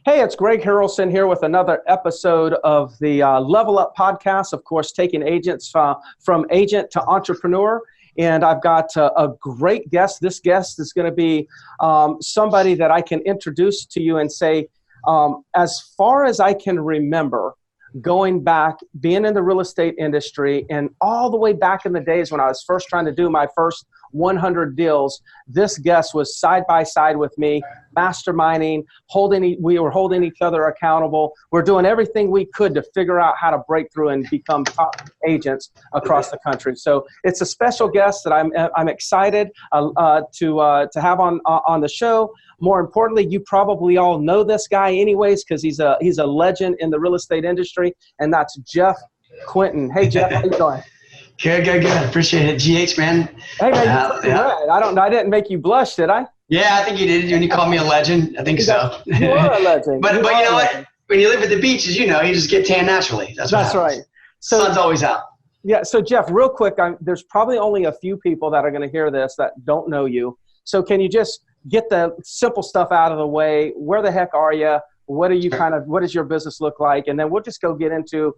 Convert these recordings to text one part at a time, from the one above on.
Hey, it's Greg Harrelson here with another episode of the Level Up podcast, of course, taking agents from agent to entrepreneur. And I've got a great guest. This guest is going to be somebody that I can introduce to you and say, as far as I can remember, going back, being in the real estate industry, and all the way back in the days when I was first trying to do my first 100 deals, this guest was side by side with me, masterminding, we were holding each other accountable. We're doing everything we could to figure out how to break through and become top agents across the country. So it's a special guest that I'm excited to have on the show. More importantly, you probably all know this guy anyways, because he's a legend in the real estate industry, and that's Jeff Quintin. Hey, Jeff, how you doing? Good. Appreciate it. GH, man. Hey, man, I didn't make you blush, did I? Yeah, I think you did. When you called me a legend, I think so. You are a legend. but you know what? When you live at the beach, as you know, you just get tan naturally. That's right. So, sun's always out. Yeah. So, Jeff, real quick, there's probably only a few people that are going to hear this that don't know you. So can you just get the simple stuff out of the way? Where the heck are you? What does your business look like? And then we'll just go get into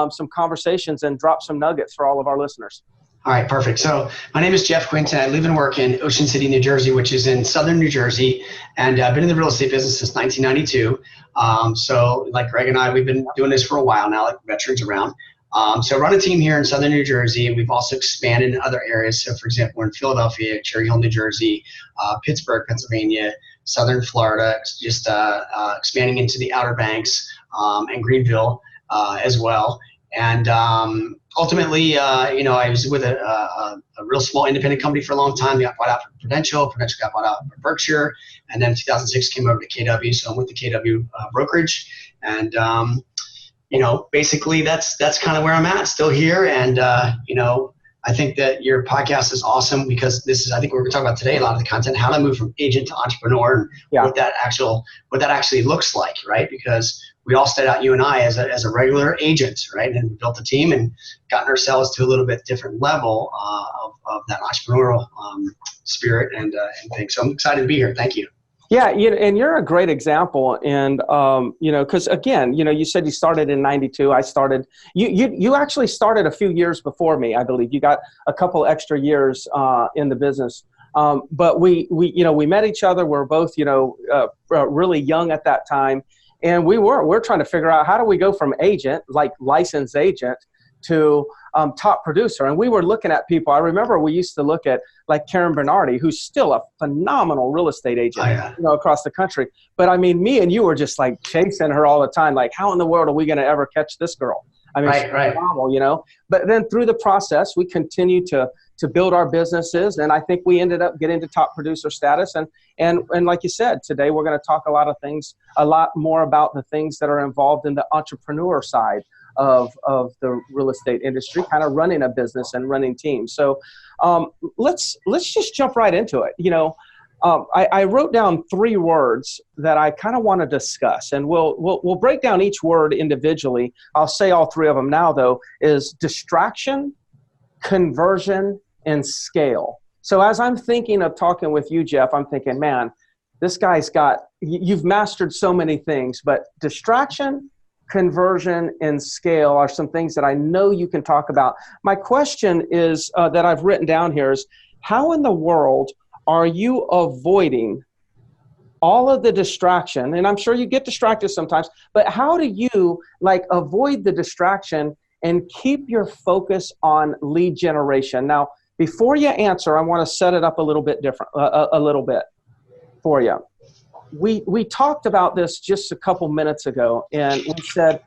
some conversations and drop some nuggets for all of our listeners. All right, perfect. So my name is Jeff Quintin. I live and work in Ocean City, New Jersey, which is in southern New Jersey. And I've been in the real estate business since 1992. So like Greg and I, we've been doing this for a while now, like veterans around. So I run a team here in southern New Jersey. We've also expanded in other areas. So for example, we're in Philadelphia, Cherry Hill, New Jersey, Pittsburgh, Pennsylvania, southern Florida, just expanding into the Outer Banks and Greenville as well. And ultimately, I was with a real small independent company for a long time. We got bought out for Prudential. Prudential got bought out for Berkshire. And then in 2006 came over to KW. So I'm with the KW brokerage. And basically that's kind of where I'm at, still here. And, I think that your podcast is awesome because this is, I think we're going to talk about today, a lot of the content, how to move from agent to entrepreneur and what that actually looks like, right? Because we all started out, you and I, as a regular agent, right? And built a team and gotten ourselves to a little bit different level of that entrepreneurial spirit and things. So I'm excited to be here. Thank you. Yeah, and you're a great example, and because again, you said you started in '92. I started. You actually started a few years before me, I believe. You got a couple extra years in the business, but we met each other. We're both really young at that time, and we're trying to figure out how do we go from agent, like licensed agent, to top producer. And we were looking at people. I remember we used to look at like Karen Bernardi, who's still a phenomenal real estate agent, across the country. But I mean, me and you were just like chasing her all the time. Like, how in the world are we going to ever catch this girl? I mean, she's phenomenal, But then through the process, we continued to build our businesses. And I think we ended up getting to top producer status. And like you said, today we're going to talk a lot more about the things that are involved in the entrepreneur side of the real estate industry, kind of running a business and running teams. So let's just jump right into it. I wrote down 3 words that I kind of want to discuss, and we'll break down each word individually. I'll say all 3 of them now, though, is distraction, conversion, and scale. So as I'm thinking of talking with you, Jeff, I'm thinking, man, this guy's you've mastered so many things, but distraction, conversion, and scale are some things that I know you can talk about. My question is that I've written down here is, how in the world are you avoiding all of the distraction? And I'm sure you get distracted sometimes, but how do you avoid the distraction and keep your focus on lead generation? Now, before you answer, I want to set it up a little bit different, a little bit for you. We talked about this just a couple minutes ago, and we said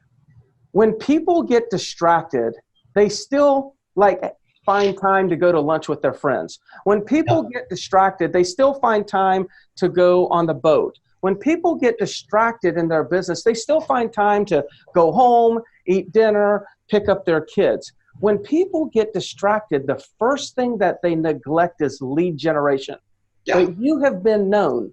when people get distracted, they still find time to go to lunch with their friends. When people get distracted, they still find time to go on the boat. When people get distracted in their business, they still find time to go home, eat dinner, pick up their kids. When people get distracted, the first thing that they neglect is lead generation. But you have been known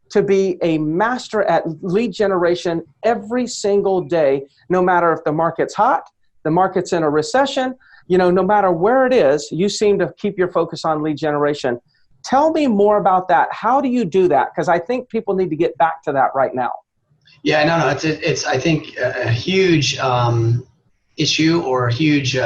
to be a master at lead generation every single day, no matter if the market's hot, the market's in a recession, no matter where it is, you seem to keep your focus on lead generation. Tell me more about that. How do you do that? Because I think people need to get back to that right now. Yeah, no, it's I think a huge issue or a huge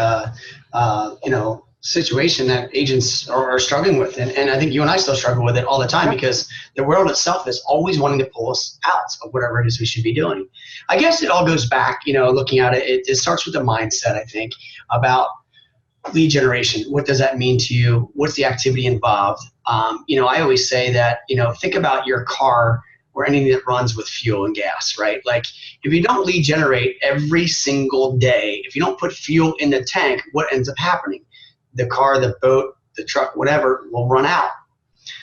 situation that agents are struggling with, and I think you and I still struggle with it all the time because the world itself is always wanting to pull us out of whatever it is we should be doing. I guess it all goes back, looking at it starts with the mindset. I think about lead generation. What does that mean to you? What's the activity involved? I always say that, think about your car or anything that runs with fuel and gas, right? Like if you don't lead generate every single day, if you don't put fuel in the tank, what ends up happening? The car, the boat, the truck, whatever will run out.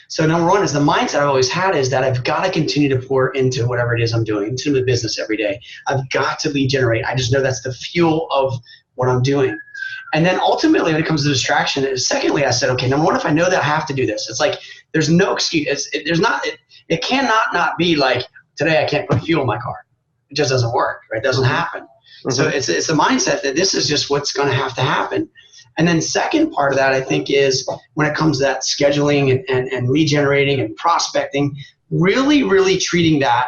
So number one is the mindset I've always had is that I've got to continue to pour into whatever it is I'm doing, into the business every day. I've got to lead generate. I just know that's the fuel of what I'm doing. And then ultimately when it comes to distraction, secondly, I said, okay, number one, if I know that I have to do this, it's like, there's no excuse. It cannot not be like, today I can't put fuel in my car. It just doesn't work, right? It doesn't happen. Mm-hmm. So it's a mindset that this is just what's going to happen. And then second part of that, I think, is when it comes to that scheduling and lead generating and prospecting, really, really treating that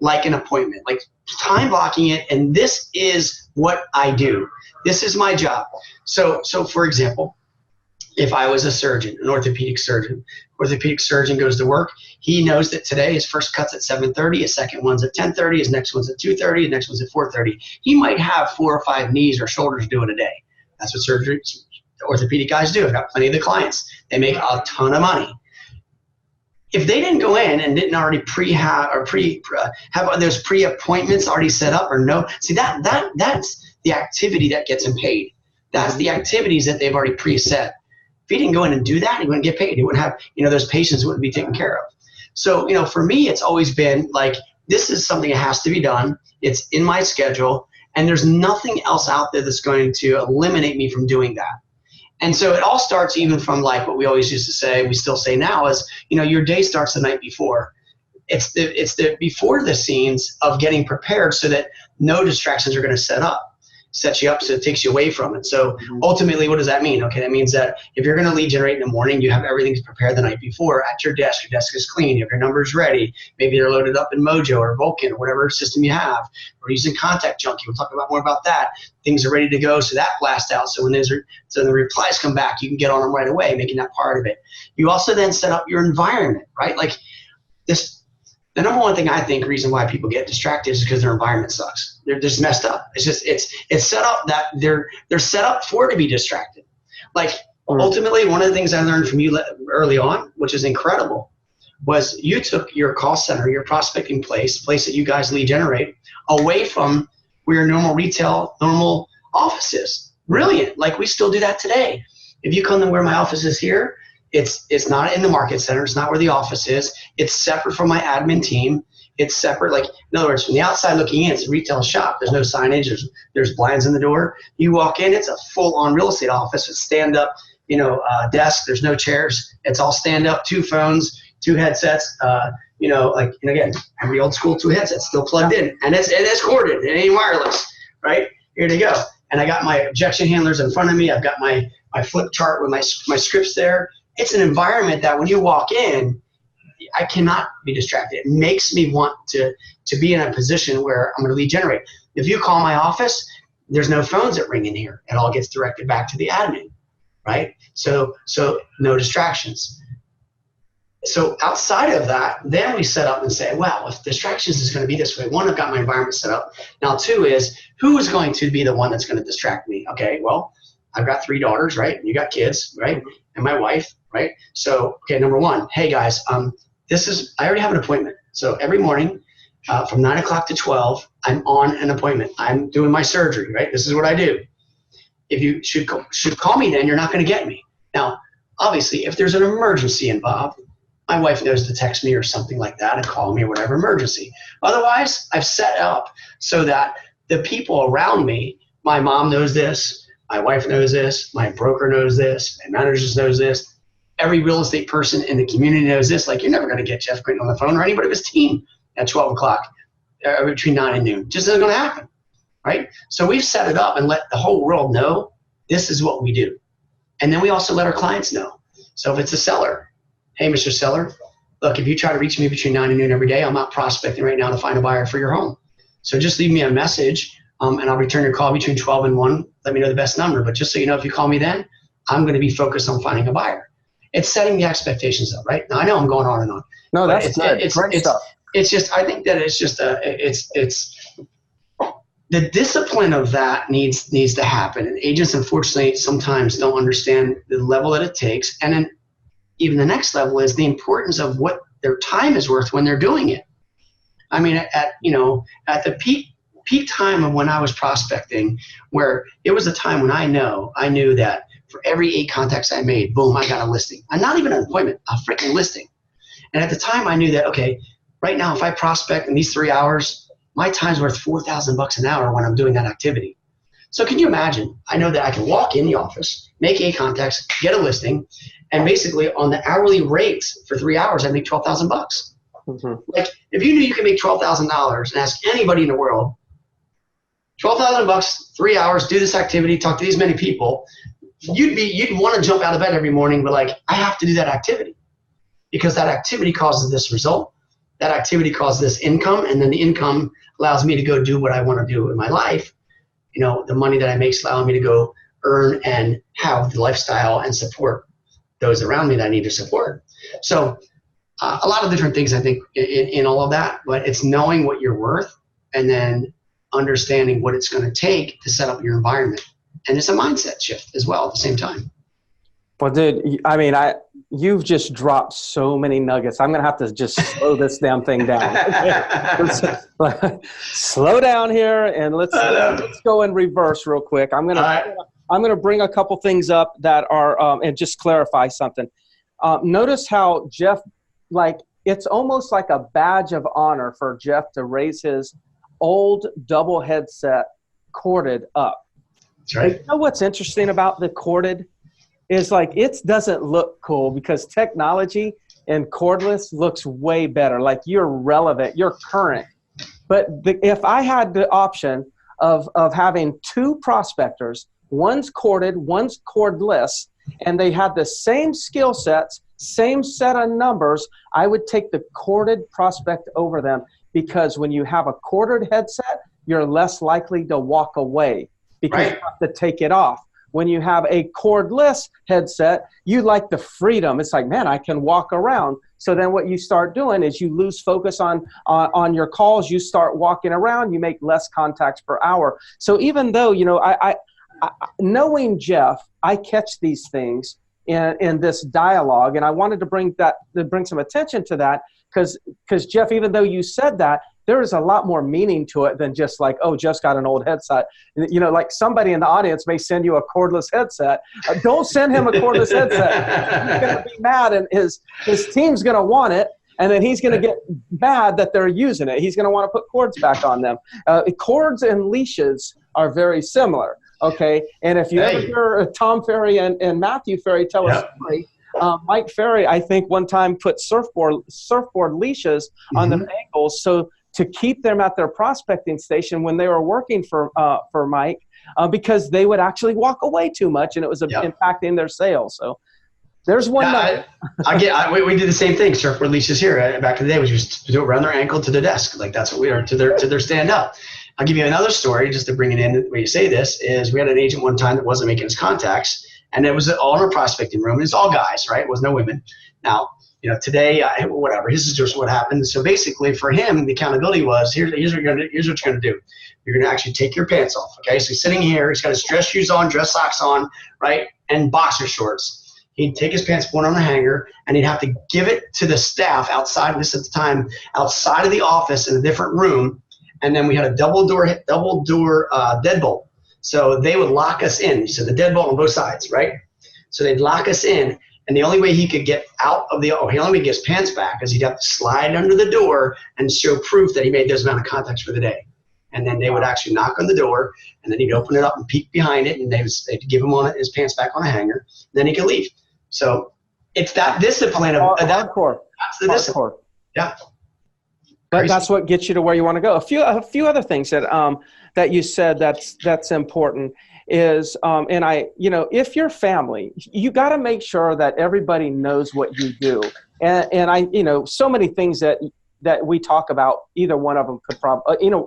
like an appointment, like time blocking it. And this is what I do. This is my job. So for example, if I was a surgeon, an orthopedic surgeon goes to work. He knows that today his first cut's at 7:30, his second one's at 10:30, his next one's at 2:30, his next one's at 4:30. He might have 4 or 5 knees or shoulders doing a day. That's what orthopedic guys do. I've got plenty of the clients. They make a ton of money. If they didn't go in and didn't already have those pre-appointments already set up or no, see that's the activity that gets them paid. That's the activities that they've already preset. If he didn't go in and do that, he wouldn't get paid. He wouldn't have, those patients wouldn't be taken care of. So, for me, it's always been like, this is something that has to be done. It's in my schedule, and there's nothing else out there that's going to eliminate me from doing that. And so it all starts even from like what we always used to say, we still say now is, your day starts the night before. It's the before the scenes of getting prepared so that no distractions are going to set you up so it takes you away from it. So ultimately, what does that mean? Okay, that means that if you're going to lead generate in the morning, you have everything prepared the night before at your desk is clean, you have your numbers ready, maybe they're loaded up in Mojo or Vulcan or whatever system you have. We're using Contact Junkie, we'll talk about more about that. Things are ready to go, so that blast out. So when the replies come back, you can get on them right away, making that part of it. You also then set up your environment, right? Like this. The number one thing I think reason why people get distracted is because their environment sucks. They're just messed up. It's just it's set up that they're set up for to be distracted. Like ultimately, one of the things I learned from you early on, which is incredible, was you took your call center, your prospecting place that you guys lead generate, away from where your normal office is. Brilliant. Like we still do that today. If you come to where my office is here, it's not in the market center. It's not where the office is. It's separate from my admin team. It's separate. Like, in other words, from the outside looking in, it's a retail shop. There's no signage. There's blinds in the door. You walk in, it's a full-on real estate office with stand-up, desk. There's no chairs. It's all stand-up, 2 phones, 2 headsets. Again, every old school 2 headsets still plugged in, and it is corded. It ain't wireless, right? Here to go. And I got my objection handlers in front of me. I've got my flip chart with my scripts there. It's an environment that when you walk in, I cannot be distracted. It makes me want to be in a position where I'm going to lead generate. If you call my office, there's no phones that ring in here. It all gets directed back to the admin, right? So no distractions. So outside of that, then we set up and say, well, if distractions is going to be this way, 1, I've got my environment set up. Now 2 is, who is going to be the one that's going to distract me? Okay, well, I've got 3 daughters, right? You got kids, right? And my wife, right? So, okay, number 1, hey guys, I already have an appointment. So every morning from 9 o'clock to 12, I'm on an appointment. I'm doing my surgery, right? This is what I do. If you should call me then, you're not going to get me. Now, obviously, if there's an emergency involved, my wife knows to text me or something like that and call me or whatever emergency. Otherwise, I've set up so that the people around me, my mom knows this, my wife knows this, my broker knows this, my manager knows this, every real estate person in the community knows this. Like, you're never going to get Jeff Quintin on the phone or anybody of his team at 12 o'clock between 9 and noon. Just isn't going to happen, right? So we've set it up and let the whole world know this is what we do. And then we also let our clients know. So if it's a seller, hey, Mr. Seller, look, if you try to reach me between 9 and noon every day, I'm out prospecting right now to find a buyer for your home. So just leave me a message, and I'll return your call between 12 and 1. Let me know the best number. But just so you know, if you call me then, I'm going to be focused on finding a buyer. It's setting the expectations up, right? Now, I know I'm going on and on. No, that's good. It's great stuff. It's just, I think that it's just the discipline of that needs to happen. And agents, unfortunately, sometimes don't understand the level that it takes. And then even the next level is the importance of what their time is worth when they're doing it. I mean, at the peak time of when I was prospecting, where it was a time when I knew that for every 8 contacts I made, boom, I got a listing. And not even an appointment, a freaking listing. And at the time I knew that, okay, right now if I prospect in these 3 hours, my time's worth $4,000 an hour when I'm doing that activity. So can you imagine? I know that I can walk in the office, make 8 contacts, get a listing, and basically on the hourly rates for 3 hours, I make $12,000. Mm-hmm. Like if you knew you could make $12,000 and ask anybody in the world, $12,000, 3 hours, do this activity, talk to these many people, you'd want to jump out of bed every morning, but like, I have to do that activity because that activity causes this result. That activity causes this income, and then the income allows me to go do what I want to do in my life. You know, the money that I make is allowing me to go earn and have the lifestyle and support those around me that I need to support. So a lot of different things, I think, in all of that, but it's knowing what you're worth and then understanding what it's going to take to set up your environment. And it's a mindset shift as well at the same time. Well, dude, I mean, you've just dropped so many nuggets. I'm going to have to just slow this damn thing down. Slow down here, and let's go in reverse real quick. I'm going to bring a couple things up that are and just clarify something. Notice how Jeff, like, it's almost like a badge of honor for Jeff to raise his old double headset corded up. That's right. You know what's interesting about the corded is, like, it doesn't look cool because technology and cordless looks way better. Like, you're relevant, you're current. But if I had the option of having 2 prospectors, one's corded, one's cordless, and they had the same skill sets, same set of numbers, I would take the corded prospect over them, because when you have a corded headset, you're less likely to walk away because you have to take it off. When you have a cordless headset, you like the freedom. It's like, man, I can walk around. So then what you start doing is you lose focus on your calls. You start walking around. You make less contacts per hour. So even though, you know, I knowing Jeff, I catch these things in this dialogue, and I wanted to bring some attention to that because Jeff, even though you said that, there is a lot more meaning to it than just like, oh, Jeff's got an old headset. You know, like somebody in the audience may send you a cordless headset. Don't send him a cordless headset. He's going to be mad, and his team's going to want it, and then he's going to get mad that they're using it. He's going to want to put cords back on them. Cords and leashes are very similar, okay? And if you ever hear Tom Ferry and Matthew Ferry tell a story, Mike Ferry, I think, one time put surfboard leashes on the ankles to keep them at their prospecting station when they were working for Mike, because they would actually walk away too much, and it was impacting their sales. So there's one. We did the same thing. Surfboard leashes here back in the day. We used to do it around their ankle to their desk, like that's what we are to their stand up. I'll give you another story just to bring it in. Where you say this is, we had an agent one time that wasn't making his contacts, and it was all in a prospecting room. And it's all guys, right? It was no women. Now, you know, today, whatever, this is just what happened. So basically for him, the accountability was, here's what you're going to do. You're going to actually take your pants off, okay? So he's sitting here, he's got his dress shoes on, dress socks on, right, and boxer shorts. He'd take his pants, put on a hanger, and he'd have to give it to the staff outside, this at the time, outside of the office in a different room, and then we had a double door deadbolt. So they would lock us in. So the deadbolt on both sides, right? So they'd lock us in. And the only way he could get out of he only get his pants back is he'd have to slide under the door and show proof that he made those amount of contacts for the day. And then they would actually knock on the door, and then he'd open it up and peek behind it, and they'd give him his pants back on a hanger. Then he could leave. So it's that discipline of that. Hardcore. That's the discipline. Yeah. But that's what gets you to where you want to go. A few other things that you said that's important is, if you're family, you got to make sure that everybody knows what you do. And I, so many things that we talk about, either one of them could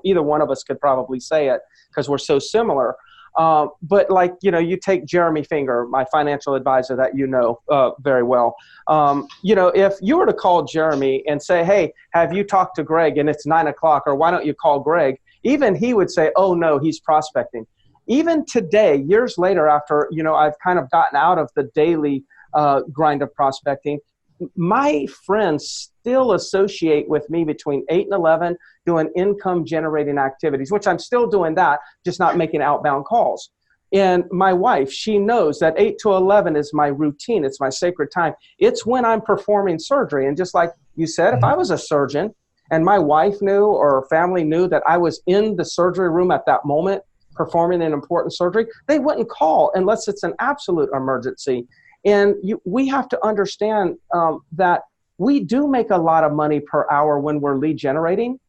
either one of us could probably say it because we're so similar. But like, you take Jeremy Finger, my financial advisor that very well. If you were to call Jeremy and say, hey, have you talked to Greg? And it's 9 o'clock, or why don't you call Greg? Even he would say, oh no, he's prospecting. Even today, years later, after, I've kind of gotten out of the daily grind of prospecting, my friends still associate with me between 8 and 11 doing income generating activities, which I'm still doing that, just not making outbound calls. And my wife, she knows that 8 to 11 is my routine. It's my sacred time. It's when I'm performing surgery. And just like you said, if I was a surgeon and my wife knew or family knew that I was in the surgery room at that moment performing an important surgery, they wouldn't call unless it's an absolute emergency. And we have to understand that we do make a lot of money per hour when we're lead generating,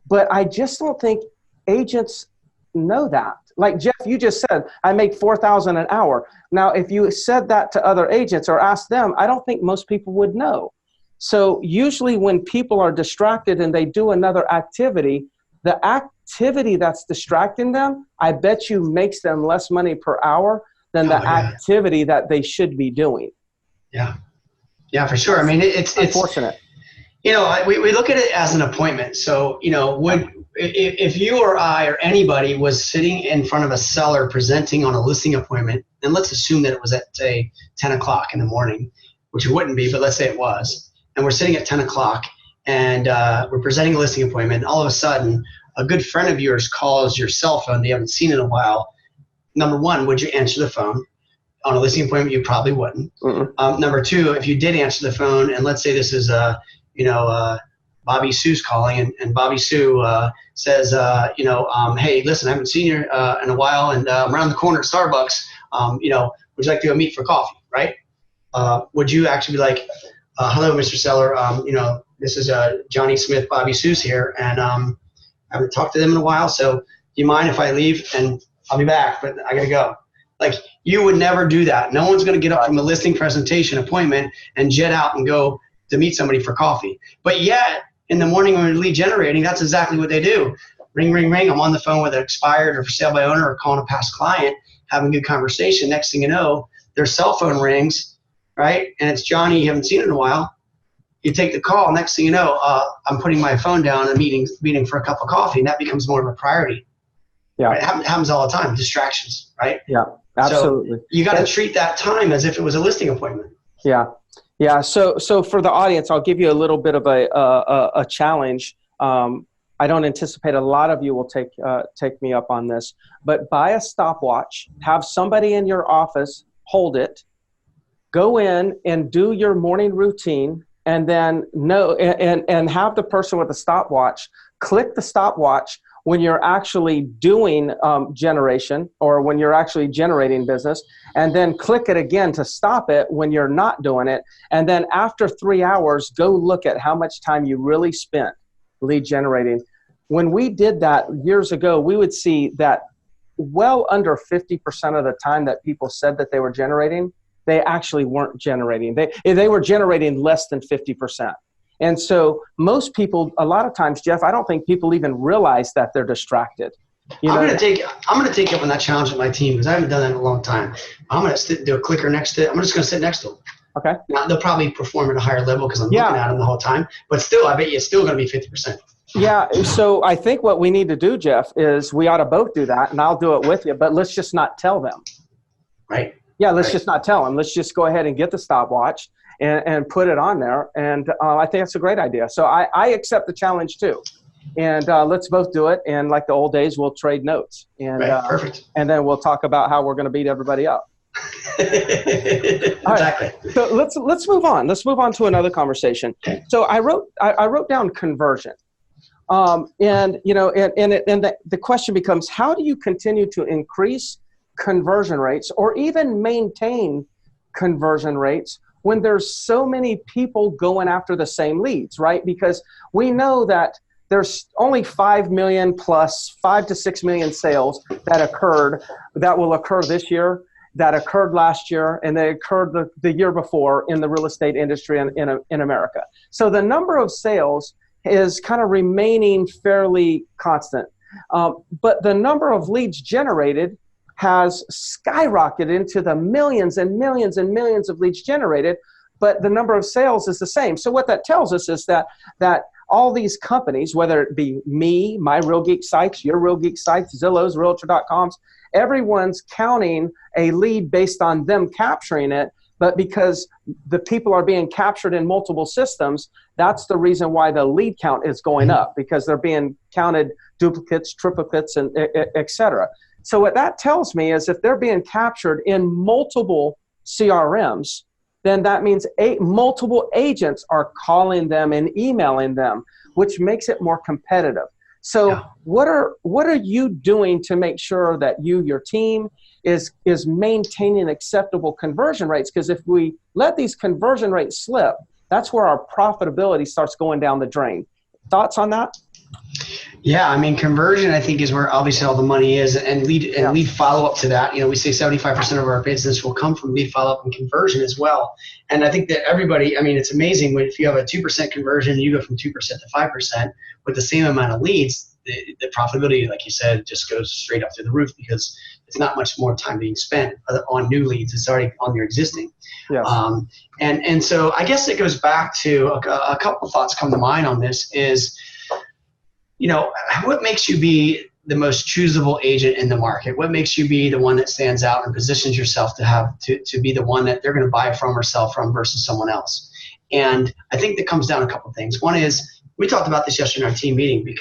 but I just don't think agents know that. Like Jeff, you just said, I make $4,000 an hour. Now, if you said that to other agents or asked them, I don't think most people would know. So usually when people are distracted and they do another activity, the activity that's distracting them, I bet you makes them less money per hour than the activity that they should be doing. Yeah. Yeah, for sure. I mean, it's unfortunate. We look at it as an appointment. So, if you or I or anybody was sitting in front of a seller presenting on a listing appointment, and let's assume that it was at, say, 10 o'clock in the morning, which it wouldn't be, but let's say it was, and we're sitting at 10 o'clock and we're presenting a listing appointment, and all of a sudden a good friend of yours calls your cell phone they haven't seen in a while. Number one, would you answer the phone? On a listing appointment, you probably wouldn't. Number two, if you did answer the phone, and let's say this is Bobby Sue's calling, and Bobby Sue says, hey, listen, I haven't seen you in a while, and I'm around the corner at Starbucks. Would you like to go meet for coffee, right? Would you actually be like, hello, Mr. Seller, this is Johnny Smith, Bobby Sue's here, and I haven't talked to them in a while, so do you mind if I leave and I'll be back, but I gotta go. Like, you would never do that. No one's gonna get up from a listing presentation appointment and jet out and go to meet somebody for coffee. But yet, in the morning when we're lead generating, that's exactly what they do. Ring, ring, ring. I'm on the phone with an expired or for sale by owner or calling a past client, having a good conversation. Next thing you know, their cell phone rings, right? And it's Johnny you haven't seen in a while. You take the call. Next thing you know, I'm putting my phone down and meeting for a cup of coffee, and that becomes more of a priority. Yeah, right? It happens all the time. Distractions, right? Yeah, absolutely. So you got to treat that time as if it was a listing appointment. Yeah, yeah. So for the audience, I'll give you a little bit of a challenge. I don't anticipate a lot of you will take me up on this, but buy a stopwatch. Have somebody in your office hold it. Go in and do your morning routine, and then and have the person with the stopwatch click the stopwatch when you're actually doing generation or when you're actually generating business, and then click it again to stop it when you're not doing it. And then after 3 hours, go look at how much time you really spent lead generating. When we did that years ago, we would see that well under 50% of the time that people said that they were generating, they actually weren't generating. They were generating less than 50%. And so most people, a lot of times, Jeff, I don't think people even realize that they're distracted. I'm going to take up on that challenge with my team because I haven't done that in a long time. I'm going to do a clicker next to it. I'm just going to sit next to them. Okay. Now, they'll probably perform at a higher level because I'm looking at them the whole time. But still, I bet you it's still going to be 50%. Yeah. So I think what we need to do, Jeff, is we ought to both do that, and I'll do it with you, but let's just not tell them. Right. Yeah, let's just not tell them. Let's just go ahead and get the stopwatch and put it on there. And I think that's a great idea. So I accept the challenge too. And let's both do it. And like the old days, we'll trade notes. And, perfect. And then we'll talk about how we're going to beat everybody up. Exactly. Right. So let's move on. Let's move on to another conversation. Okay. So I wrote down conversion. And the question becomes, how do you continue to increase conversion rates or even maintain conversion rates when there's so many people going after the same leads, right? Because we know that there's only 5 million plus 5 to 6 million sales that will occur this year. that occurred last year and they occurred the year before in the real estate industry in America. So the number of sales is kind of remaining fairly constant. But the number of leads generated has skyrocketed into the millions and millions and millions of leads generated, but the number of sales is the same. So what that tells us is that all these companies, whether it be me, my Real Geek sites, your Real Geek sites, Zillow's, Realtor.com's, everyone's counting a lead based on them capturing it. But because the people are being captured in multiple systems, that's the reason why the lead count is going up, because they're being counted duplicates, triplicates, and et cetera. So what that tells me is if they're being captured in multiple CRMs, then that means multiple agents are calling them and emailing them, which makes it more competitive. So what are you doing to make sure that your team is maintaining acceptable conversion rates? Because if we let these conversion rates slip, that's where our profitability starts going down the drain. Thoughts on that? Yeah, I mean, conversion, I think, is where obviously all the money is, and lead follow-up to that. You know, we say 75% of our business will come from lead follow-up and conversion as well. And I think that everybody, I mean, it's amazing if you have a 2% conversion, you go from 2% to 5% with the same amount of leads, the profitability, like you said, just goes straight up through the roof because it's not much more time being spent on new leads. It's already on your existing. Yes. And so I guess it goes back to a couple of thoughts come to mind on this is, you know, what makes you be the most choosable agent in the market? What makes you be the one that stands out and positions yourself to be the one that they're going to buy from or sell from versus someone else? And I think that comes down to a couple of things. One is, we talked about this yesterday in our team meeting,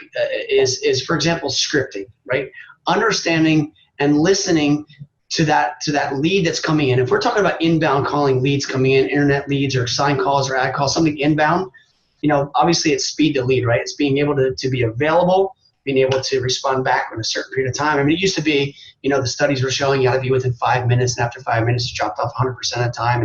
is for example, scripting, right? Understanding and listening to that lead that's coming in. If we're talking about inbound calling leads coming in, internet leads or sign calls or ad calls, something inbound, you know, obviously it's speed to lead, right? It's being able to be available, being able to respond back in a certain period of time. I mean, it used to be, you know, the studies were showing you got to be within 5 minutes, and after 5 minutes, you dropped off 100% of the time,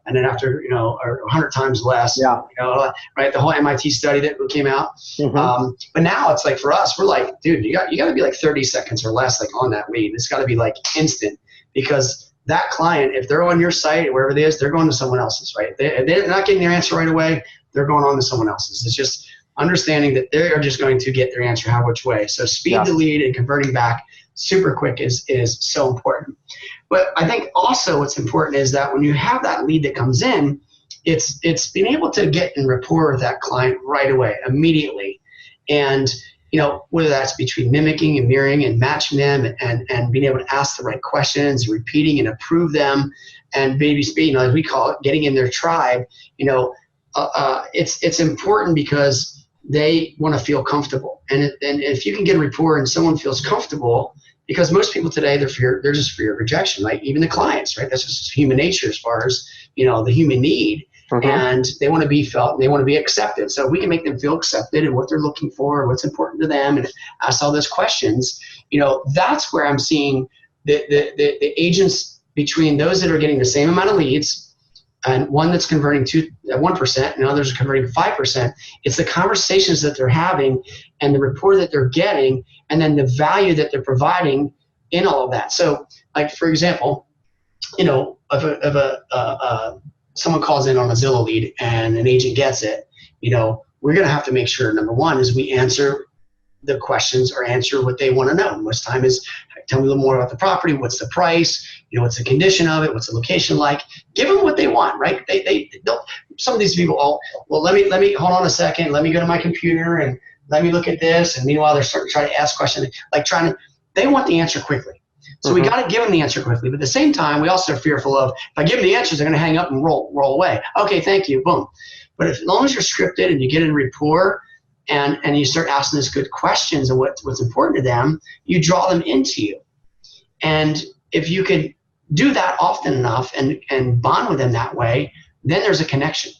and then after, you know, or 100 times less, you know, right? The whole MIT study that came out. Mm-hmm. But now it's like for us, we're like, dude, you got to be like 30 seconds or less, like on that lead. It's got to be like instant, because that client, if they're on your site, wherever it is, they're going to someone else's, right? They're not getting their answer right away. They're going on to someone else's. It's just understanding that they are just going to get their answer which way. So speed to lead and converting back super quick is so important. But I think also what's important is that when you have that lead that comes in, it's being able to get in rapport with that client right away, immediately. And, you know, whether that's between mimicking and mirroring and matching them and being able to ask the right questions, repeating and approve them, and baby speed, you know, as we call it, getting in their tribe, you know, it's important because they want to feel comfortable. And if you can get a rapport and someone feels comfortable, because most people today, they're just fear of rejection, right? Even the clients, right? That's just human nature as far as, you know, the human need. Mm-hmm. And they want to be felt and they want to be accepted. So we can make them feel accepted and what they're looking for, what's important to them, and ask all those questions. You know, that's where I'm seeing the agents between those that are getting the same amount of leads and one that's converting to 1% and others are converting 5%. It's the conversations that they're having and the rapport that they're getting, and then the value that they're providing in all of that. So, like for example, you know, if someone calls in on a Zillow lead and an agent gets it, you know, we're going to have to make sure, number one, is we answer the questions or answer what they want to know. Most time is, tell me a little more about the property. What's the price? You know, what's the condition of it? What's the location like? Give them what they want, right? They don't. Some of these people, let me hold on a second. Let me go to my computer and let me look at this. And meanwhile, they're starting to try to ask questions, they want the answer quickly. So we got to give them the answer quickly. But at the same time, we also are fearful of, if I give them the answers, they're going to hang up and roll away. Okay, thank you, boom. But as long as you're scripted and you get in rapport, and you start asking those good questions and what's important to them, you draw them into you. And if you could do that often enough and bond with them that way, then there's a connection.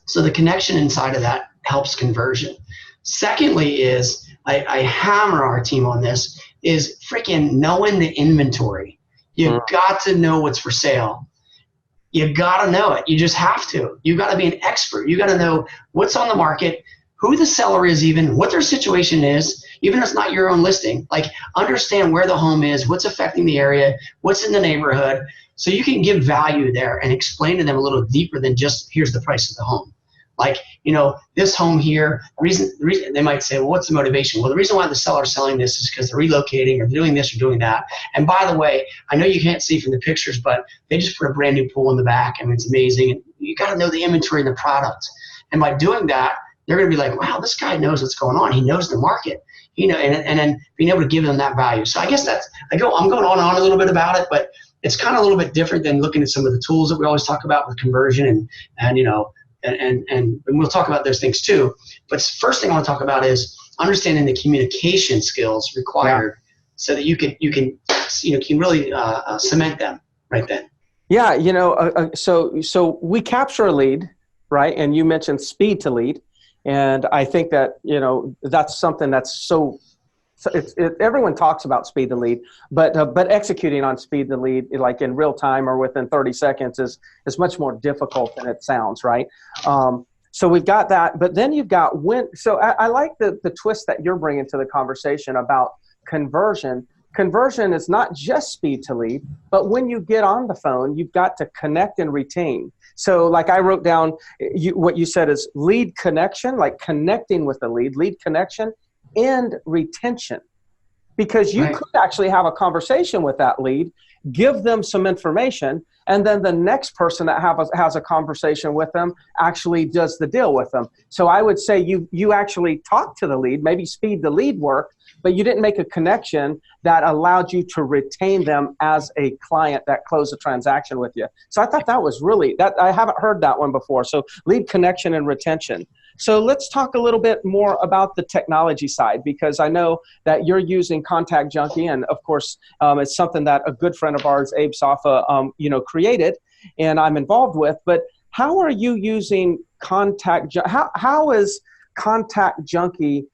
So the connection inside of that helps conversion. Secondly is, I hammer our team on this, is freaking knowing the inventory. You've got to know what's for sale. You got to know it. You just have to. You got to be an expert. You got to know what's on the market, who the seller is, even what their situation is, even if it's not your own listing. Like, understand where the home is, what's affecting the area, what's in the neighborhood, so you can give value there and explain to them a little deeper than just here's the price of the home. Like, this home here, the reason they might say, well, what's the motivation? Well, the reason why the seller is selling this is because they're relocating or doing this or doing that. And by the way, I know you can't see from the pictures, but they just put a brand new pool in the back. I mean, it's amazing. And you got to know the inventory and the product. And by doing that, they're going to be like, wow, this guy knows what's going on. He knows the market, and then being able to give them that value. So I guess I'm going on and on a little bit about it, but it's kind of a little bit different than looking at some of the tools that we always talk about with conversion and we'll talk about those things too. But first thing I want to talk about is understanding the communication skills required so that you can really cement them right then. Yeah, so we capture a lead, right? And you mentioned speed to lead. And I think that, that's something that's everyone talks about speed to lead, but executing on speed to lead, like in real time or within 30 seconds is much more difficult than it sounds, right? So we've got that, but then you've got so I like the twist that you're bringing to the conversation about conversion. Conversion is not just speed to lead, but when you get on the phone, you've got to connect and retain. So like I wrote down, what you said is lead connection, like connecting with the lead connection, and retention. Because you could actually have a conversation with that lead, give them some information, and then the next person that has a conversation with them actually does the deal with them. So I would say you actually talk to the lead, maybe speed the lead work, but you didn't make a connection that allowed you to retain them as a client that closed a transaction with you. So I thought that was I haven't heard that one before. So lead connection and retention. So let's talk a little bit more about the technology side, because I know that you're using Contact Junkie, and of course, it's something that a good friend of ours, Abe Safa, created, and I'm involved with. But how are you using Contact Junkie? How is Contact Junkie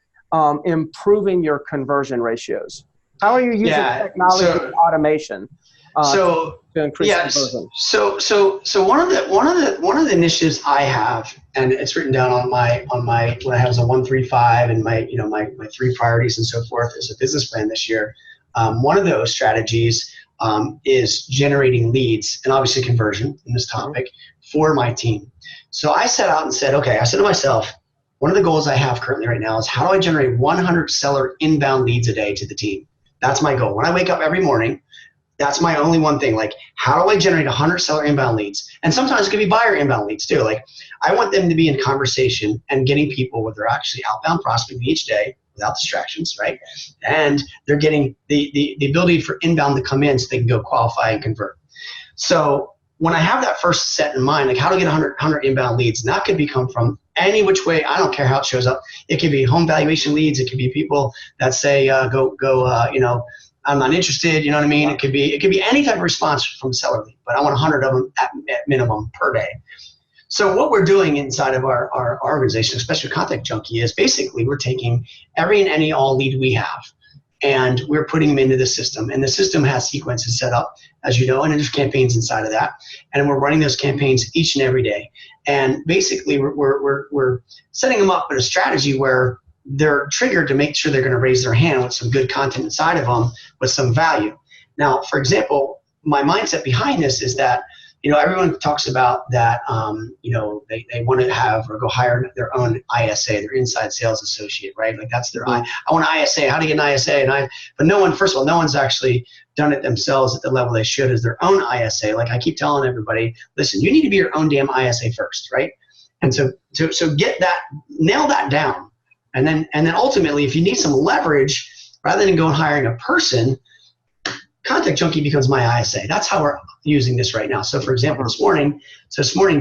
improving your conversion ratios? How are you using technology and automation to increase conversion? So one of the initiatives I have, and it's written down on my what I have is a 135 and my 3 priorities and so forth as a business plan this year. One of those strategies is generating leads and obviously conversion in this topic for my team. So I set out and said, okay, I said to myself, one of the goals I have currently right now is how do I generate 100 seller inbound leads a day to the team? That's my goal. When I wake up every morning, that's my only one thing. Like, how do I generate 100 seller inbound leads? And sometimes it can be buyer inbound leads too. Like, I want them to be in conversation and getting people where they're actually outbound prospecting each day without distractions, right? And they're getting the ability for inbound to come in so they can go qualify and convert. So when I have that first set in mind, like how to get 100 inbound leads, and that could become from any which way. I don't care how it shows up. It could be home valuation leads. It could be people that say, I'm not interested. You know what I mean? It could be any type of response from a seller lead, but I want 100 of them at minimum per day. So what we're doing inside of our organization, especially Contact Junkie, is basically we're taking every and any all lead we have, and we're putting them into the system. And the system has sequences set up, as you know, and there's campaigns inside of that. And we're running those campaigns each and every day. And basically, we're setting them up in a strategy where they're triggered to make sure they're going to raise their hand with some good content inside of them with some value. Now, for example, my mindset behind this is that, everyone talks about that, they want to have or go hire their own ISA, their inside sales associate, right? Like that's their, I want an ISA, how to get an ISA? But no one's actually done it themselves at the level they should as their own ISA. Like I keep telling everybody, listen, you need to be your own damn ISA first, right? And so get that, nail that down. And then ultimately, if you need some leverage, rather than going hiring a person, Contact Junkie becomes my ISA. That's how we're using this right now. So for example, this morning,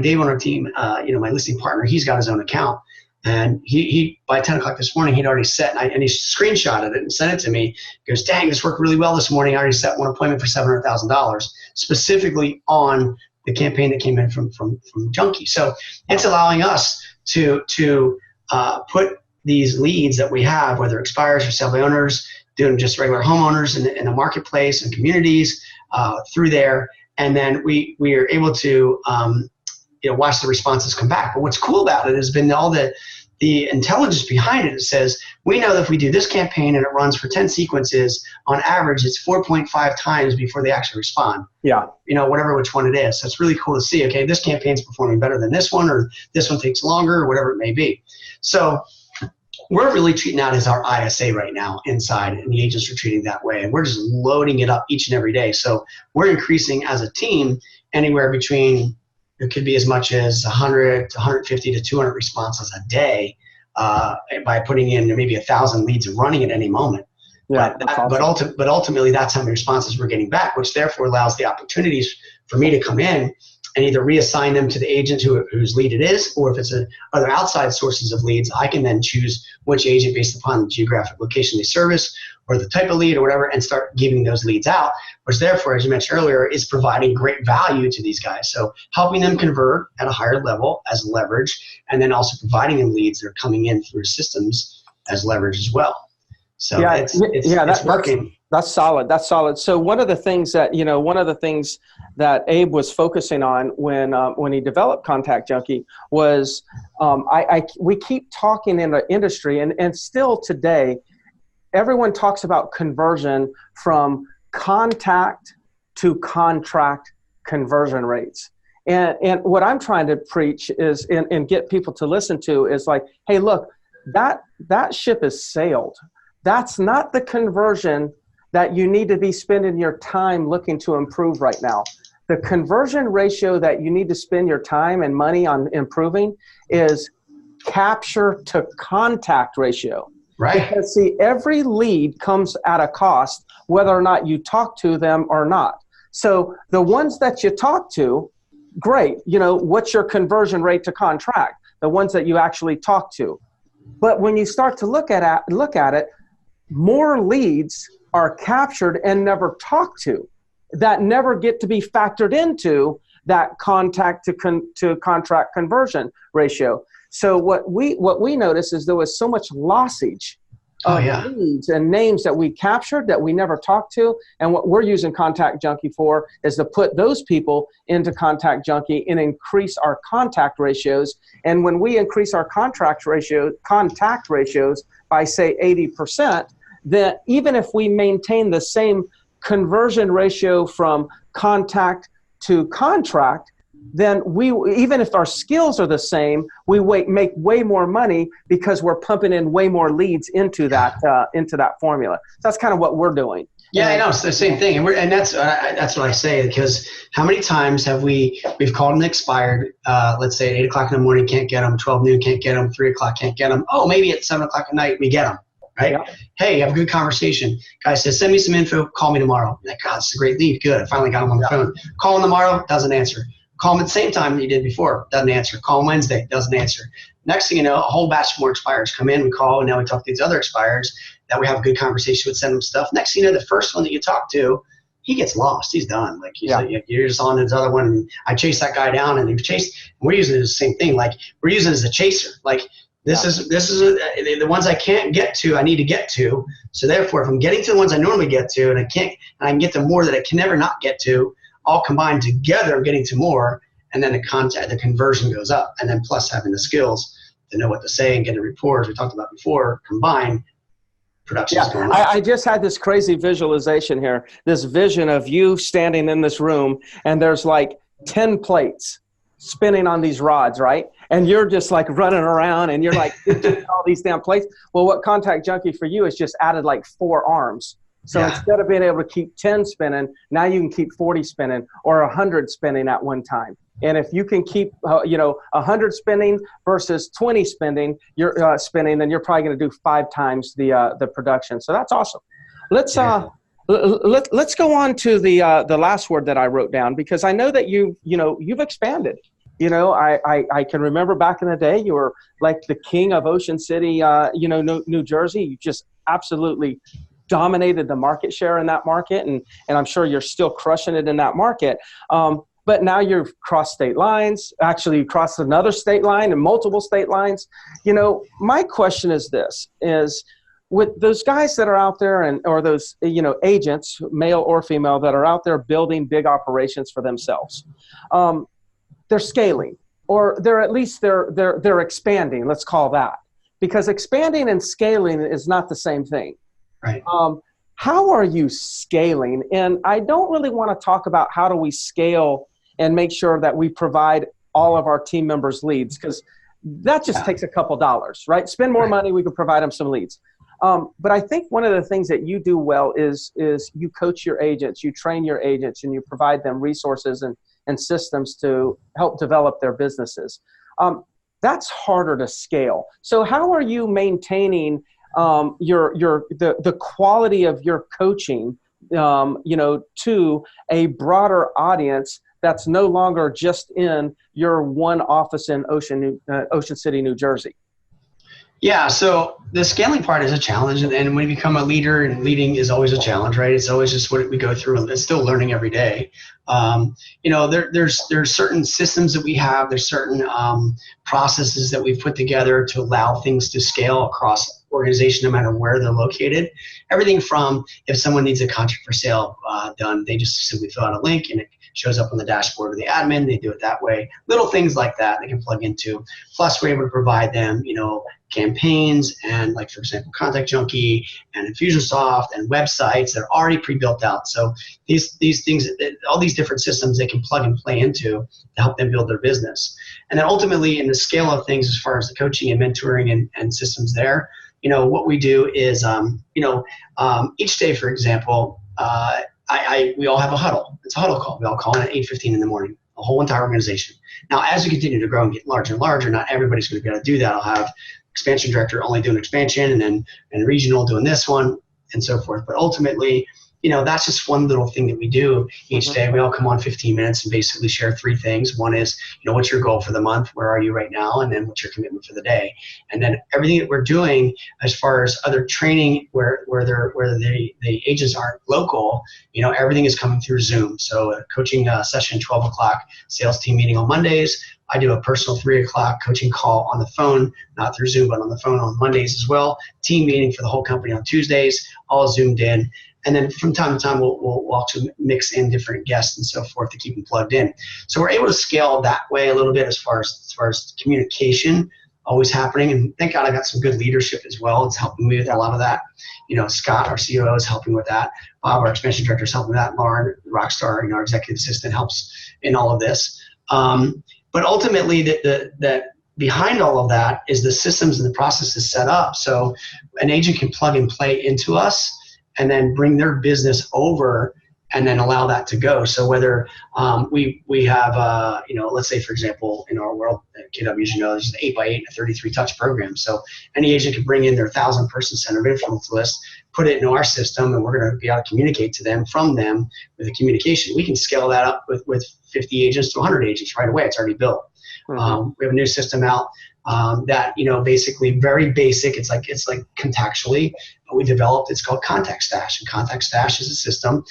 Dave on our team, my listing partner, he's got his own account. And he by 10 o'clock this morning, he'd already set, and he screenshotted it and sent it to me. He goes, dang, this worked really well this morning. I already set one appointment for $700,000 specifically on the campaign that came in from Junkie. So it's allowing us to put these leads that we have, whether expires or sell by owners, doing just regular homeowners in the marketplace and communities through there. And then we are able to watch the responses come back. But what's cool about it has been all the the intelligence behind it says, we know that if we do this campaign and it runs for 10 sequences, on average, it's 4.5 times before they actually respond. Yeah. Whatever which one it is. So it's really cool to see, okay, this campaign's performing better than this one, or this one takes longer, or whatever it may be. So we're really treating that as our ISA right now inside, and the agents are treating that way. And we're just loading it up each and every day. So we're increasing as a team anywhere between, it could be as much as 100 to 150 to 200 responses a day by putting in maybe 1,000 leads and running at any moment. Yeah, but ultimately, that's how many responses we're getting back, which therefore allows the opportunities for me to come in and either reassign them to the agent whose lead it is, or if it's other outside sources of leads, I can then choose which agent based upon the geographic location they service or the type of lead or whatever, and start giving those leads out, which therefore, as you mentioned earlier, is providing great value to these guys. So helping them convert at a higher level as leverage, and then also providing them leads that are coming in through systems as leverage as well. So yeah, it's working. That's solid. That's solid. So one of the things that Abe was focusing on when he developed Contact Junkie was we keep talking in the industry, and still today, everyone talks about conversion from contact to contract conversion rates. And what I'm trying to preach is and get people to listen to is like, hey, look, that ship has sailed. That's not the conversion that you need to be spending your time looking to improve right now. The conversion ratio that you need to spend your time and money on improving is capture to contact ratio. Right. Because see, every lead comes at a cost, whether or not you talk to them or not. So the ones that you talk to, great. What's your conversion rate to contract? The ones that you actually talk to. But when you start to look at it, more leads are captured and never talked to, that never get to be factored into that contact to contract conversion ratio. So what we noticed is there was so much lossage of leads and names that we captured that we never talked to. And what we're using Contact Junkie for is to put those people into Contact Junkie and increase our contact ratios. And when we increase our contact ratios by say 80%, then even if we maintain the same conversion ratio from contact to contract, then even if our skills are the same, we make way more money because we're pumping in way more leads into that formula. So that's kind of what we're doing. Yeah, I know, it's the same thing, and that's what I say, because how many times have we've called them expired? Let's say at 8 o'clock in the morning, can't get them. 12 noon, can't get them. 3 o'clock, can't get them. Oh, maybe at 7 o'clock at night we get them. Right? Yeah. Hey, have a good conversation. Guy says, send me some info. Call me tomorrow. I'm like, God, it's a great lead. Good. I finally got him on the phone. Call him tomorrow. Doesn't answer. Call him at the same time you did before. Doesn't answer. Call him Wednesday. Doesn't answer. Next thing you know, a whole batch of more expireds come in. We call, and now we talk to these other expireds that we have a good conversation with, send them stuff. Next thing you know, the first one that you talk to, he gets lost. He's done. Like you're just on this other one. And I chase that guy down, and we're using it as the same thing. Like we're using it as a chaser. Like this is the ones I can't get to, I need to get to. So therefore, if I'm getting to the ones I normally get to, and I can get to more that I can never not get to, all combined together, getting to more, and then the conversion goes up, and then plus having the skills to know what to say and get a rapport, as we talked about before, combined, production is going up. I just had this crazy visualization here, this vision of you standing in this room, and there's like 10 plates spinning on these rods, right? And you're just like running around, and you're like all these damn plates. Well, what Contact Junkie for you is just added like 4 arms. So instead of being able to keep 10 spinning, now you can keep 40 spinning or 100 spinning at one time. And if you can keep, 100 spinning versus 20 spinning, then you're probably going to do 5 times the production. So that's awesome. Let's go on to the last word that I wrote down, because I know that you've expanded. I can remember back in the day, you were like the king of Ocean City, New Jersey. You just absolutely dominated the market share in that market, and I'm sure you're still crushing it in that market. But now you've crossed state lines. Actually, you crossed another state line and multiple state lines. My question is this: with those guys that are out there, or those agents, male or female, that are out there building big operations for themselves, they're scaling, or they're expanding. Let's call that. because expanding and scaling is not the same thing. Right. How are you scaling? And I don't really want to talk about how do we scale and make sure that we provide all of our team members leads, because that just takes a couple dollars, right? Spend more money, we can provide them some leads. But I think one of the things that you do well is you coach your agents, you train your agents, and you provide them resources and systems to help develop their businesses. That's harder to scale. So how are you maintaining the quality of your coaching, to a broader audience that's no longer just in your one office in Ocean City, New Jersey? Yeah, so the scaling part is a challenge, and when you become a leader, and leading is always a challenge, right? It's always just what we go through, and it's still learning every day. There's certain systems that we have, there's certain processes that we've put together to allow things to scale across organization, no matter where they're located. Everything from if someone needs a contract for sale done, they just simply fill out a link and it shows up on the dashboard of the admin. They do it that way. Little things like that they can plug into. Plus, we're able to provide them, campaigns and, like, for example, Contact Junkie and Infusionsoft and websites that are already pre-built out. So these things, all these different systems they can plug and play into to help them build their business. And then ultimately, in the scale of things, as far as the coaching and mentoring and systems there, what we do is, each day, for example, we all have a huddle. It's a huddle call. We all call in at 8:15 in the morning, a whole entire organization. Now, as we continue to grow and get larger and larger, not everybody's going to be able to do that. I'll have expansion director only doing expansion, and regional doing this one, and so forth. But ultimately, that's just one little thing that we do each day. We all come on 15 minutes and basically share three things. One is, what's your goal for the month? Where are you right now? And then what's your commitment for the day? And then everything that we're doing as far as other training where the agents aren't local, everything is coming through Zoom. So a coaching session, 12 o'clock, sales team meeting on Mondays. I do a personal 3 o'clock coaching call on the phone, not through Zoom, but on the phone on Mondays as well. Team meeting for the whole company on Tuesdays, all Zoomed in. And then from time to time, we'll also mix in different guests and so forth to keep them plugged in. So we're able to scale that way a little bit as far as communication always happening. And thank God I got some good leadership as well. It's helping me with a lot of that. Scott, our COO, is helping with that. Bob, our expansion director, is helping with that. Lauren, Rockstar, our executive assistant, helps in all of this. But ultimately, that behind all of that is the systems and the processes set up. So an agent can plug and play into us and then bring their business over and then allow that to go. So whether we have, let's say, for example, in our world at KW, there's an 8x8 and a 33 touch program. So any agent can bring in their 1,000-person center of influence list, put it into our system, and we're going to be able to communicate to them from them with a communication. We can scale that up with 50 agents to 100 agents right away. It's already built. We have a new system out that, basically very basic. It's like contextually we developed. It's called Contact Stash, and Contact Stash is a system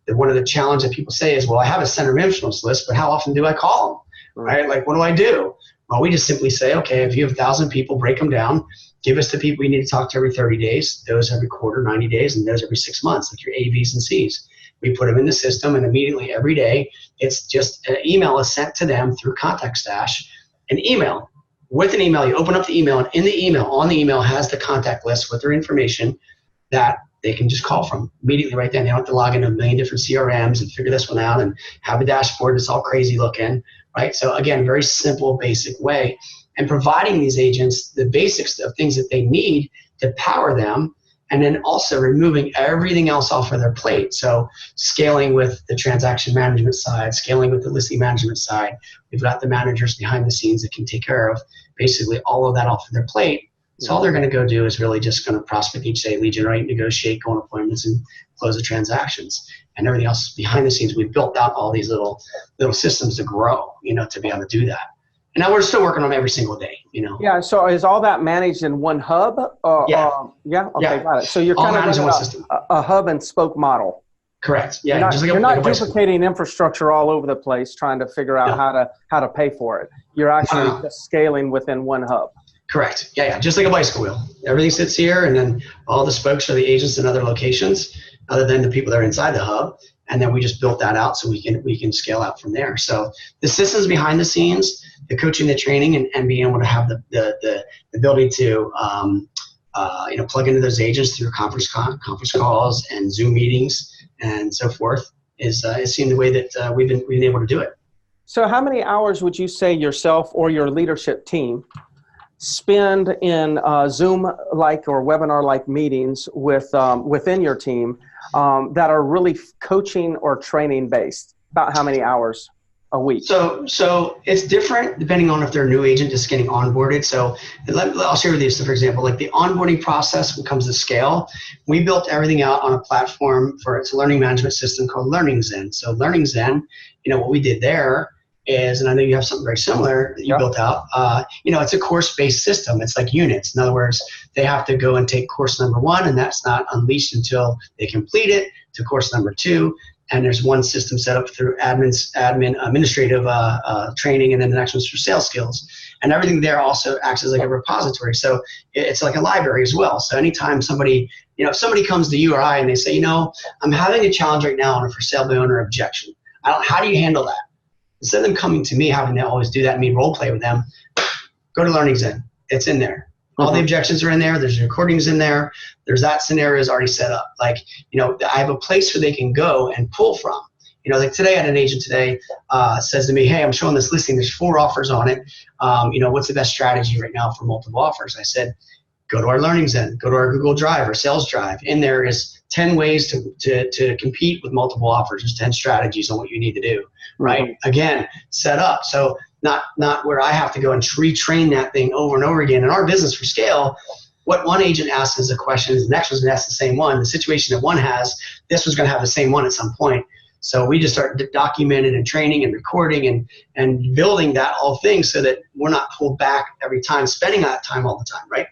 that one of the challenges that people say is, well, I have a center of influence list, but how often do I call them? Right? Like, what do I do? Well, we just simply say, okay, if you have 1,000 people, break them down, give us the people you need to talk to every 30 days, those every quarter, 90 days, and those every 6 months, like your A, Bs, and Cs. We put them in the system, and immediately every day, it's just an email is sent to them through Contact Stash. An email. With an email, you open up the email, and in the email, on the email has the contact list with their information that they can just call from immediately right then. They don't have to log into a million different CRMs and figure this one out and have a dashboard that's all crazy looking, right? So again, very simple, basic way. And providing these agents the basics of things that they need to power them, and then also removing everything else off of their plate. So scaling with the transaction management side, scaling with the listing management side. We've got the managers behind the scenes that can take care of basically all of that off of their plate. So all they're going to go do is really just going to prospect each day, lead generate, negotiate, go on appointments, and close the transactions. And everything else behind the scenes, we've built out all these little systems to grow, to be able to do that. And now we're still working on them every single day, Yeah. So is all that managed in one hub? Yeah. Yeah. Okay. Yeah. Got it. So you're all kind of managed in running one system. a hub and spoke model. Correct. Yeah. You're not duplicating infrastructure all over the place, trying to figure out how to pay for it. You're actually just scaling within one hub. Correct. Yeah, yeah. Just like a bicycle wheel. Everything sits here, and then all the spokes are the agents in other locations, other than the people that are inside the hub. And then we just built that out so we can scale out from there. So the systems behind the scenes, the coaching, the training, and being able to have the ability to plug into those agents through conference calls and Zoom meetings and so forth is seeing the way that we've been able to do it. So how many hours would you say yourself or your leadership team spend in Zoom-like or webinar-like meetings with within your team that are really coaching or training based? About how many hours a week? So it's different depending on if they're a new agent just getting onboarded. So I'll share with you. So for example, like the onboarding process when it comes to scale, we built everything out on a platform it's a learning management system called LearningZen. So LearningZen, what we did there is, and I know you have something very similar that you built out, it's a course-based system. It's like units. In other words, they have to go and take course number 1, and that's not unleashed until they complete it, to course number 2. And there's one system set up through administrative training, and then the next one's for sales skills. And everything there also acts as like a repository. So it's like a library as well. So anytime somebody, if somebody comes to you or I and they say, I'm having a challenge right now on a for sale by owner objection. How do you handle that? Instead of them coming to me, having to always do that and me role play with them, go to LearningZen. It's in there. All the objections are in there. There's recordings in there. There's that scenario is already set up. Like, I have a place where they can go and pull from. Like today I had an agent today says to me, hey, I'm showing this listing. There's 4 offers on it. What's the best strategy right now for multiple offers? I said, go to our LearningZen, go to our Google Drive or Sales Drive. In there is 10 ways to compete with multiple offers. There's 10 strategies on what you need to do, right? Again, set up. So not where I have to go and retrain that thing over and over again. In our business for scale, what one agent asks as a question, the next one's going to ask the same one. The situation that one has, this one's going to have the same one at some point. So we just start documenting and training and recording and building that whole thing so that we're not pulled back every time, spending that time all the time, right?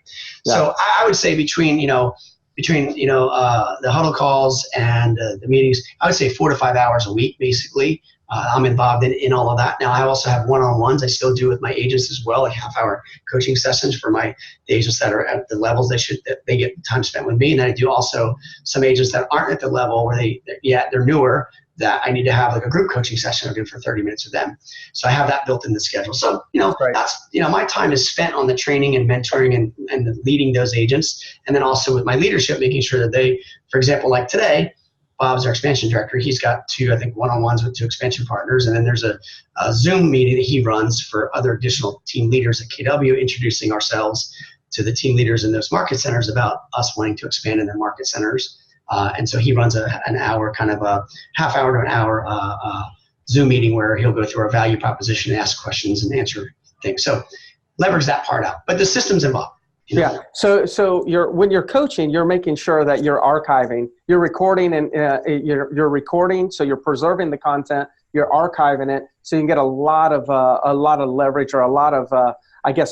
Yeah. So I would say between the huddle calls and the meetings, I would say 4 to 5 hours a week, basically. I'm involved in all of that. Now, I also have one-on-ones I still do with my agents as well, like half-hour coaching sessions for the agents that are at the levels that they get time spent with me. And then I do also some agents that aren't at the level where they're newer, that I need to have like a group coaching session I do for 30 minutes with them. So I have that built in the schedule. So, that's, my time is spent on the training and mentoring and leading those agents. And then also with my leadership, making sure that they, for example, like today, Bob's our expansion director. He's got 2, I think, one-on-ones with 2 expansion partners. And then there's a Zoom meeting that he runs for other additional team leaders at KW, introducing ourselves to the team leaders in those market centers about us wanting to expand in their market centers. And so he runs an hour, kind of a half hour to an hour Zoom meeting where he'll go through our value proposition, ask questions, and answer things. So leverage that part out. But the system's involved. Yeah. So when you're coaching, you're making sure that you're archiving, you're recording, and you're recording. So you're preserving the content, you're archiving it, so you can get a lot of leverage or a lot of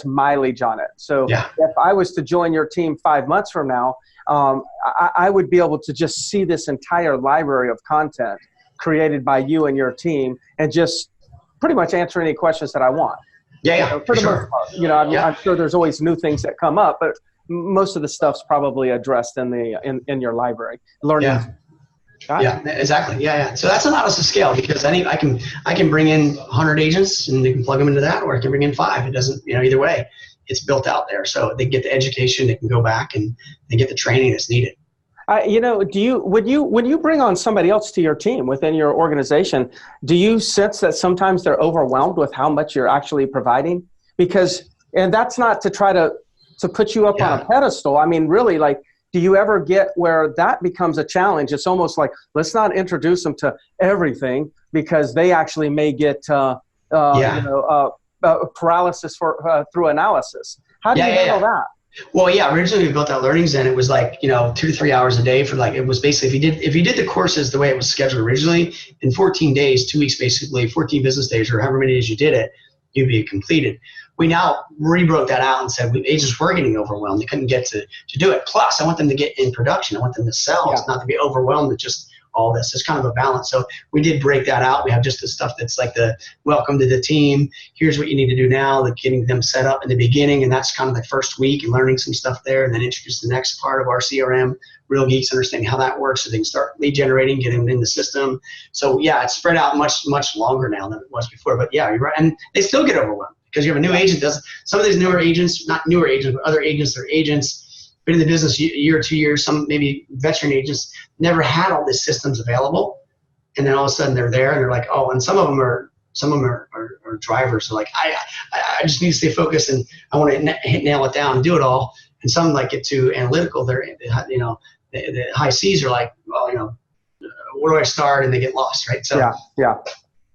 mileage on it. So if I was to join your team 5 months from now, I would be able to just see this entire library of content created by you and your team, and just pretty much answer any questions that I want. For the most part. I'm sure there's always new things that come up, but most of the stuff's probably addressed in your library. Learning. Yeah, exactly. Yeah. So that's allows us to scale, because I can bring in 100 agents and they can plug them into that, or I can bring in 5. It doesn't, either way, it's built out there. So they get the education, they can go back and they get the training that's needed. When you bring on somebody else to your team within your organization, do you sense that sometimes they're overwhelmed with how much you're actually providing? And that's not to try to put you up on a pedestal. I mean, really, like, do you ever get where that becomes a challenge? It's almost like, let's not introduce them to everything, because they actually may get paralysis through analysis. How do you handle that? Well, originally we built that LearningZen. It was like, 2 to 3 hours a day for it was basically, if you did the courses the way it was scheduled originally, in 14 days, 2 weeks, basically 14 business days, or however many days you did it, you'd be completed. We now rebroke that out and said agents were getting overwhelmed. They couldn't get to do it. Plus, I want them to get in production. I want them to sell, not to be overwhelmed with just all this. It's kind of a balance. So we did break that out. We have just the stuff that's like the welcome to the team. Here's what you need to do now, like getting them set up in the beginning. And that's kind of the first week and learning some stuff there, and then introduce the next part of our CRM, Real Geeks, understanding how that works so they can start lead generating, getting them in the system. So yeah, it's spread out much longer now than it was before. But yeah, you're right. And they still get overwhelmed because you have a new agent. Some of these newer agents, not newer agents, but other agents, they're agents, been in the business a year or 2 years, some maybe veteran agents never had all these systems available. And then all of a sudden they're there and they're like, oh, and some of them are drivers. So like, I just need to stay focused and I want to nail it down and do it all. And some like get too analytical. They're, the high C's are like, well, where do I start? And they get lost, right? So yeah.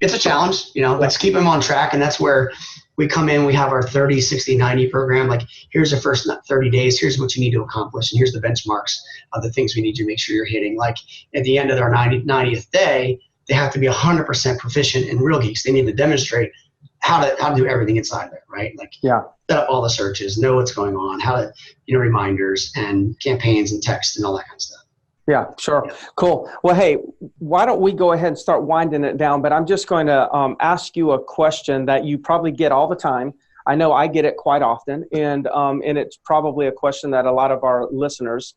It's a challenge, let's keep them on track. And that's where we come in, we have our 30, 60, 90 program. Like, here's the first 30 days. Here's what you need to accomplish. And here's the benchmarks of the things we need to make sure you're hitting. Like at the end of their 90th day, they have to be 100% proficient in Real Geeks. They need to demonstrate how to do everything inside there, right? Like set up all the searches, know what's going on, how to, reminders and campaigns and text and all that kind of stuff. Yeah, sure. Yeah. Cool. Well, hey, why don't we go ahead and start winding it down? But I'm just going to ask you a question that you probably get all the time. I know I get it quite often, and it's probably a question that a lot of our listeners,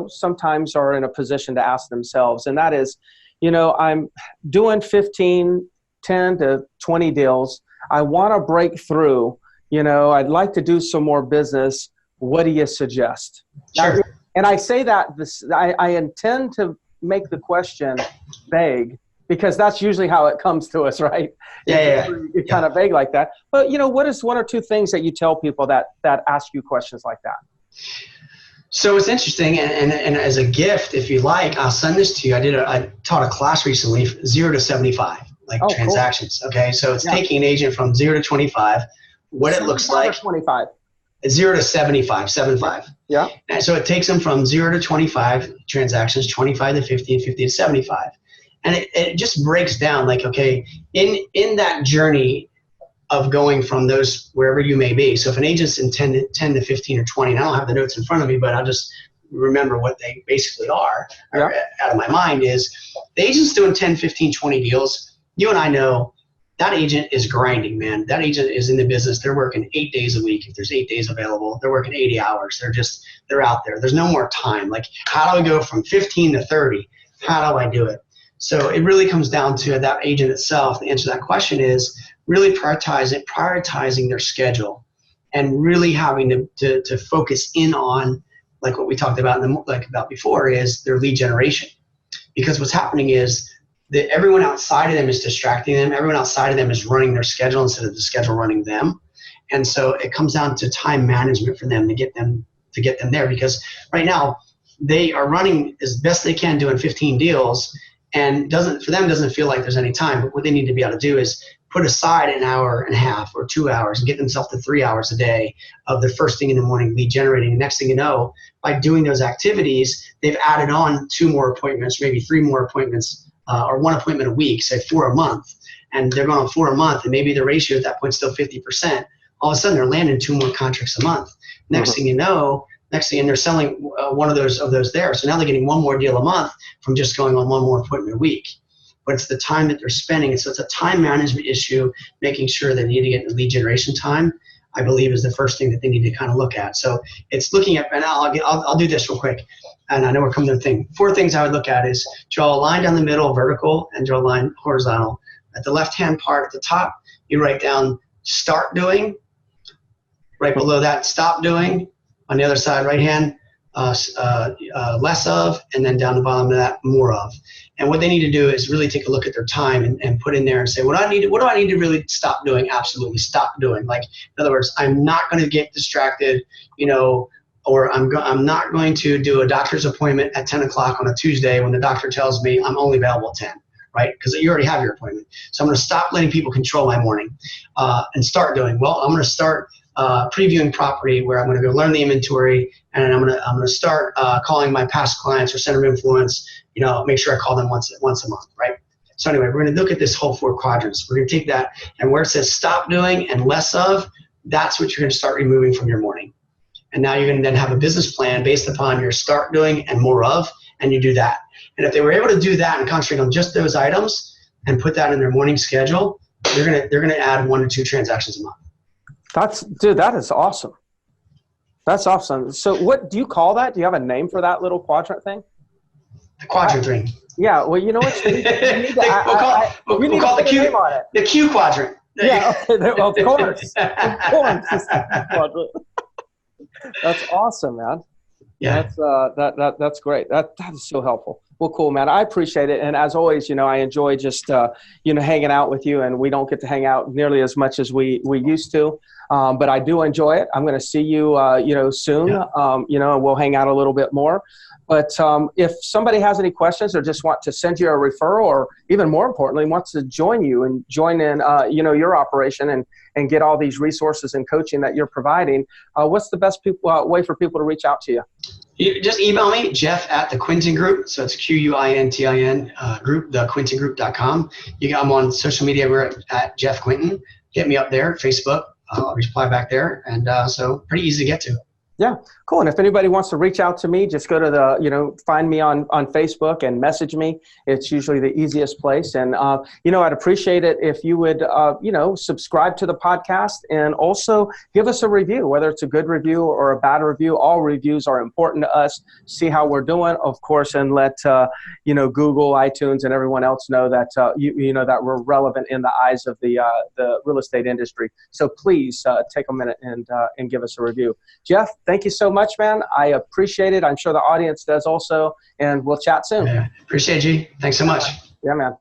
sometimes are in a position to ask themselves, and that is, I'm doing 10 to 20 deals. I want to break through. I'd like to do some more business. What do you suggest? Sure. And I say that I intend to make the question vague because that's usually how it comes to us, right? It's kind of vague like that. But, what is one or two things that you tell people that ask you questions like that? So it's interesting. And as a gift, if you like, I'll send this to you. I taught a class recently, 0 to 75, transactions. Cool. Okay. So it's taking an agent from 0 to 25, what it looks like. 25. 0 to 75. Yeah. And so it takes them from 0 to 25 transactions, 25 to 50, and 50 to 75. And it just breaks down like, okay, in that journey of going from those, wherever you may be. So if an agent's in 10 to 15 or 20, and I don't have the notes in front of me, but I'll just remember what they basically are out of my mind is the agent's doing 10, 15, 20 deals. You and I know that agent is grinding, man. That agent is in the business. They're working 8 days a week. If there's 8 days available, they're working 80 hours. They're out there. There's no more time. Like, how do I go from 15 to 30? How do I do it? So it really comes down to that agent itself. The answer to that question is really prioritizing their schedule and really having to focus in on, like what we talked about about before, is their lead generation. Because what's happening is that everyone outside of them is distracting them. Everyone outside of them is running their schedule instead of the schedule running them. And so it comes down to time management for them to get them there, because right now they are running as best they can doing 15 deals, and doesn't feel like there's any time. But what they need to be able to do is put aside an hour and a half or 2 hours and get themselves to 3 hours a day of the first thing in the morning lead generating. The next thing you know, by doing those activities, they've added on 2 more appointments, maybe 3 more appointments, or 1 appointment a week, say 4 a month, and they're going on 4 a month, and maybe the ratio at that point is still 50%. All of a sudden, they're landing 2 more contracts a month. Next thing you know, and they're selling one of those there. So now they're getting 1 more deal a month from just going on 1 more appointment a week. But it's the time that they're spending, and so it's a time management issue. Making sure they need to get the lead generation time, I believe, is the first thing that they need to kind of look at. So it's looking at, and I'll do this real quick. And I know we're coming to the thing. 4 things I would look at is draw a line down the middle, vertical, and draw a line horizontal. At the left-hand part at the top, you write down start doing. Right below that, stop doing. On the other side, right hand, less of, and then down the bottom of that, more of. And what they need to do is really take a look at their time and put in there and say, what do I need to really stop doing? Absolutely stop doing. Like, in other words, I'm not going to get distracted, or I'm not going to do a doctor's appointment at 10 o'clock on a Tuesday when the doctor tells me I'm only available at 10, right? Because you already have your appointment. So I'm going to stop letting people control my morning and start doing. Well, I'm going to start previewing property, where I'm going to go learn the inventory, and I'm going to start calling my past clients or center of influence. Make sure I call them once a month, right? So anyway, we're going to look at this whole 4 quadrants. We're going to take that, and where it says stop doing and less of, that's what you're going to start removing from your morning. And now you're going to then have a business plan based upon your start doing and more of, and you do that. And if they were able to do that and concentrate on just those items and put that in their morning schedule, they're gonna add 1 to 2 transactions a month. Dude, that is awesome. That's awesome. So what do you call that? Do you have a name for that little quadrant thing? The quadrant thing. Yeah. Well, you know what? We'll call it the Q quadrant. Yeah. Okay. Well, of course. Of course. That's awesome, man. Yeah. That's great. That is so helpful. Well, cool, man. I appreciate it. And as always, I enjoy just, hanging out with you, and we don't get to hang out nearly as much as we used to. But I do enjoy it. I'm going to see you, soon, and we'll hang out a little bit more. But if somebody has any questions or just want to send you a referral, or even more importantly, wants to join you and join in, your operation and get all these resources and coaching that you're providing, what's the best way for people to reach out to you? You just email me, Jeff at the Quintin Group. So it's Quintin group, thequintingroup.com. I'm on social media. We're at Jeff Quintin. Hit me up there, Facebook. I'll reply back there. And so pretty easy to get to. Yeah, cool. And if anybody wants to reach out to me, just go to find me on Facebook and message me. It's usually the easiest place. And, I'd appreciate it if you would, subscribe to the podcast and also give us a review, whether it's a good review or a bad review. All reviews are important to us. See how we're doing, of course, and let, Google, iTunes, and everyone else know that, that we're relevant in the eyes of the real estate industry. So please take a minute and give us a review. Jeff, thank you so much, man. I appreciate it. I'm sure the audience does also. And we'll chat soon. Yeah, appreciate you. Thanks so much. Yeah, man.